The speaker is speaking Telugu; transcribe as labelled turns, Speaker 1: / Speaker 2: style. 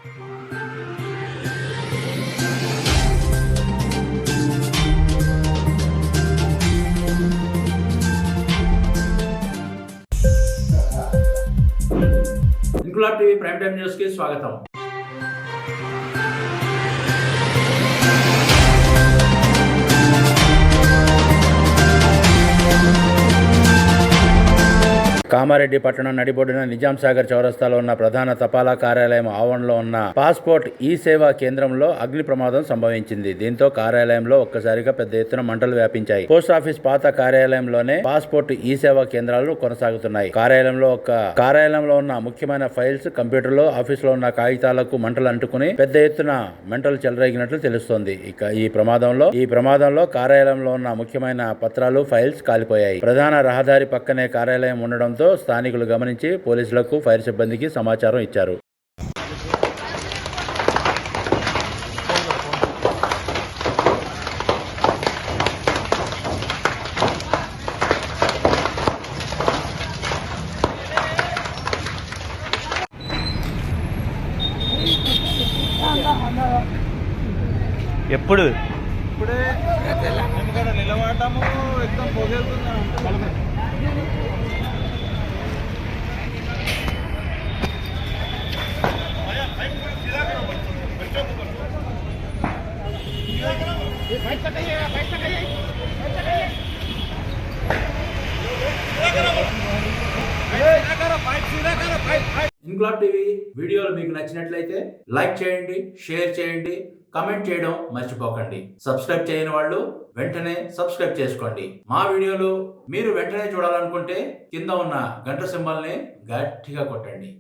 Speaker 1: Inquilab TV prime time news కి స్వాగతం. కామారెడ్డి పట్టణం నడిబొడ్డున నిజాం సాగర్ చౌరస్తాలో ఉన్న ప్రధాన తపాలా కార్యాలయం ఆవరణలో ఉన్న పాస్పోర్ట్ ఈ సేవా కేంద్రంలో అగ్ని ప్రమాదం సంభవించింది. దీంతో కార్యాలయంలో ఒక్కసారిగా పెద్ద ఎత్తున మంటలు వ్యాపించాయి. పోస్టాఫీస్ పాత కార్యాలయంలోనే పాస్పోర్ట్ ఈ సేవా కేంద్రాలు కొనసాగుతున్నాయి. కార్యాలయంలో ఉన్న ముఖ్యమైన ఫైల్స్, కంప్యూటర్లు, ఆఫీసులో ఉన్న కాగితాలకు మంటలు అంటుకుని పెద్ద ఎత్తున మంటలు చెలరేగినట్లు తెలుస్తోంది. ఇక ఈ ప్రమాదంలో కార్యాలయంలో ఉన్న ముఖ్యమైన పత్రాలు, ఫైల్స్ కాలిపోయాయి. ప్రధాన రహదారి పక్కనే కార్యాలయం ఉండడంతో స్థానికులు గమనించి పోలీసులకు, ఫైర్ సిబ్బందికి సమాచారం ఇచ్చారు.
Speaker 2: ఇప్పుడే
Speaker 3: నిలబడము ఎక్కడ పొగెళ్తుంది.
Speaker 1: ఇంక్లాబ్ టీవీ వీడియోలు మీకు నచ్చినట్లయితే లైక్ చేయండి, షేర్ చేయండి, కమెంట్ చేయడం మర్చిపోకండి. సబ్స్క్రైబ్ చేయని వాళ్ళు వెంటనే సబ్స్క్రైబ్ చేసుకోండి. మా వీడియోలు మీరు వెంటనే చూడాలనుకుంటే కింద ఉన్న గంట సింబల్ని గట్టిగా కొట్టండి.